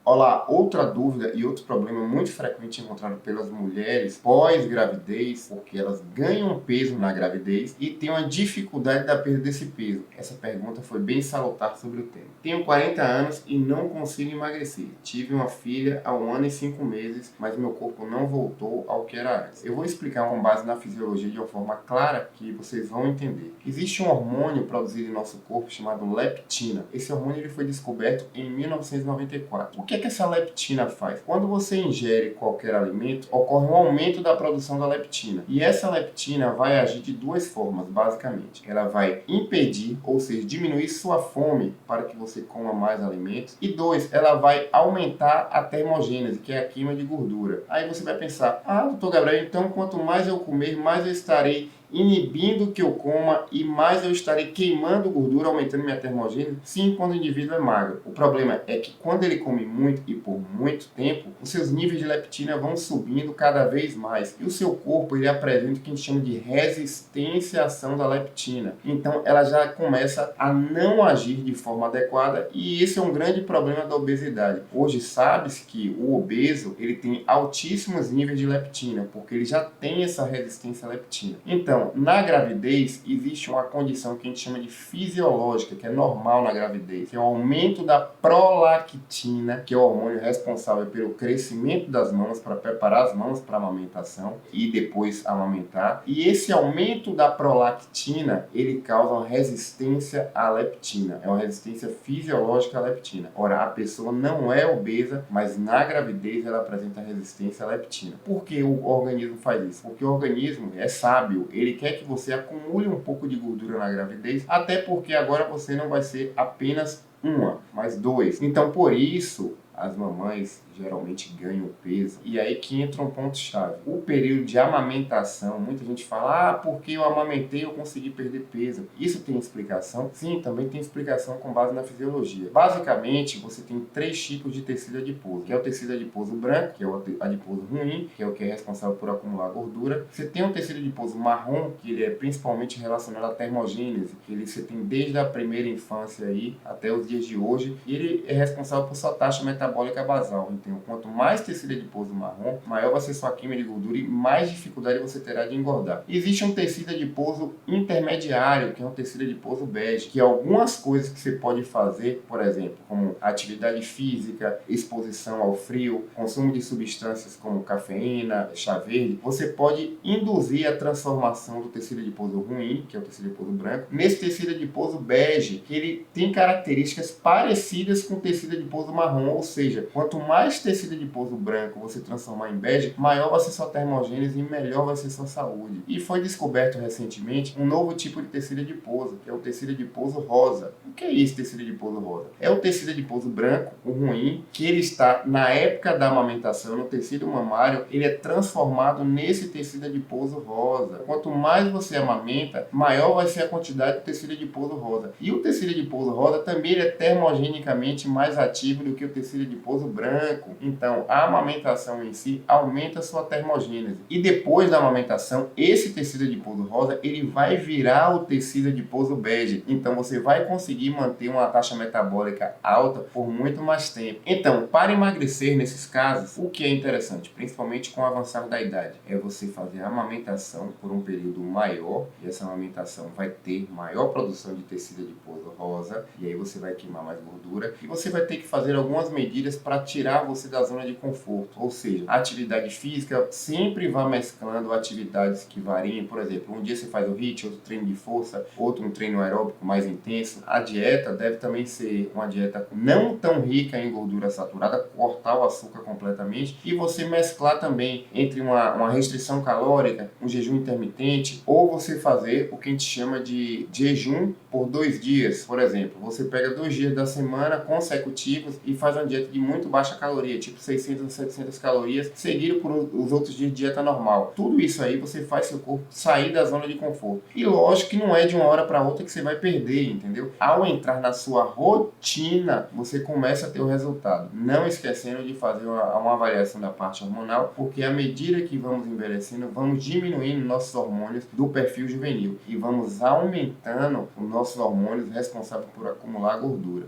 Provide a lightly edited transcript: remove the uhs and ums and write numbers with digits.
Olá, outra dúvida e outro problema muito frequente encontrado pelas mulheres pós-gravidez, porque elas ganham peso na gravidez e têm uma dificuldade da perda desse peso. Essa pergunta foi bem salutar sobre o tema. Tenho 40 anos e não consigo emagrecer. Tive uma filha há 1 ano e 5 meses, mas meu corpo não voltou ao que era antes. Eu vou explicar com base na fisiologia de uma forma clara que vocês vão entender. Existe um hormônio produzido em nosso corpo chamado leptina. Esse hormônio ele foi descoberto em 1994. O que é que essa leptina faz? Quando você ingere qualquer alimento, ocorre um aumento da produção da leptina. E essa leptina vai agir de duas formas, basicamente. Ela vai impedir, ou seja, diminuir sua fome para que você coma mais alimentos. E dois, ela vai aumentar a termogênese, que é a queima de gordura. Aí você vai pensar, doutor Gabriel, então quanto mais eu comer, mais eu estarei inibindo que eu coma e mais eu estarei queimando gordura, aumentando minha termogênese, sim, quando o indivíduo é magro. O problema é que quando ele come muito e por muito tempo, os seus níveis de leptina vão subindo cada vez mais e o seu corpo ele apresenta o que a gente chama de resistência à ação da leptina. Então ela já começa a não agir de forma adequada e esse é um grande problema da obesidade. Hoje sabe-se que o obeso ele tem altíssimos níveis de leptina porque ele já tem essa resistência à leptina. Então, na gravidez, existe uma condição que a gente chama de fisiológica, que é normal na gravidez, que é o aumento da prolactina, que é o hormônio responsável pelo crescimento das mamas, para preparar as mamas para a amamentação e depois amamentar. E esse aumento da prolactina, ele causa uma resistência à leptina, é uma resistência fisiológica à leptina. Ora, a pessoa não é obesa, mas na gravidez ela apresenta resistência à leptina. Por que o organismo faz isso? Porque o organismo é sábio, ele quer que você acumule um pouco de gordura na gravidez, até porque agora você não vai ser apenas uma, mas dois. Então, por isso, as mamães geralmente ganham peso. E aí que entra um ponto-chave. O período de amamentação, muita gente fala, porque eu amamentei eu consegui perder peso. Isso tem explicação? Sim, também tem explicação com base na fisiologia. Basicamente, você tem 3 tipos de tecido adiposo, que é o tecido adiposo branco, que é o adiposo ruim, que é o que é responsável por acumular gordura. Você tem o tecido adiposo marrom, que ele é principalmente relacionado à termogênese, que você tem desde a primeira infância aí até os dias de hoje, e ele é responsável por sua taxa metabólica basal. Então, quanto mais tecido adiposo marrom, maior vai ser sua queima de gordura e mais dificuldade você terá de engordar. Existe um tecido adiposo intermediário, que é um tecido adiposo bege, que algumas coisas que você pode fazer, por exemplo, como atividade física, exposição ao frio, consumo de substâncias como cafeína, chá verde, você pode induzir a transformação do tecido adiposo ruim, que é o tecido adiposo branco, nesse tecido adiposo bege, que ele tem características parecidas com o tecido adiposo marrom, ou seja, quanto mais tecido adiposo branco você transformar em bege, maior vai ser sua termogênese e melhor vai ser sua saúde. E foi descoberto recentemente um novo tipo de tecido adiposo, que é o tecido adiposo rosa. O que é isso, tecido adiposo rosa? É o tecido adiposo branco, o ruim, que ele está na época da amamentação, no tecido mamário, ele é transformado nesse tecido adiposo rosa. Quanto mais você amamenta, maior vai ser a quantidade de tecido adiposo rosa. E o tecido adiposo rosa também ele é termogenicamente mais ativo do que o tecido adiposo branco. Então, a amamentação em si aumenta a sua termogênese. E depois da amamentação, esse tecido adiposo rosa, ele vai virar o tecido adiposo bege. Então, você vai conseguir manter uma taxa metabólica alta por muito mais tempo. Então, para emagrecer nesses casos, o que é interessante, principalmente com o avançar da idade, é você fazer a amamentação por um período maior, e essa amamentação vai ter maior produção de tecido adiposo rosa, e aí você vai queimar mais gordura, e você vai ter que fazer algumas medidas para tirar você da zona de conforto, ou seja, a atividade física sempre vai mesclando atividades que variem, por exemplo, um dia você faz o HIIT, outro treino de força, outro um treino aeróbico mais intenso. A dieta deve também ser uma dieta não tão rica em gordura saturada, cortar o açúcar completamente, e você mesclar também entre uma restrição calórica, um jejum intermitente, ou você fazer o que a gente chama de jejum por 2 dias, por exemplo, você pega 2 dias da semana consecutivos e faz uma dieta de muito baixa caloria, tipo 600 a 700 calorias, seguido por os outros dias de dieta normal. Tudo isso aí você faz seu corpo sair da zona de conforto. E lógico que não é de uma hora para outra que você vai perder, entendeu? Ao entrar na sua rotina, você começa a ter o resultado. Não esquecendo de fazer uma avaliação da parte hormonal, porque à medida que vamos envelhecendo, vamos diminuindo nossos hormônios do perfil juvenil e vamos aumentando os nossos hormônios responsáveis por acumular gordura.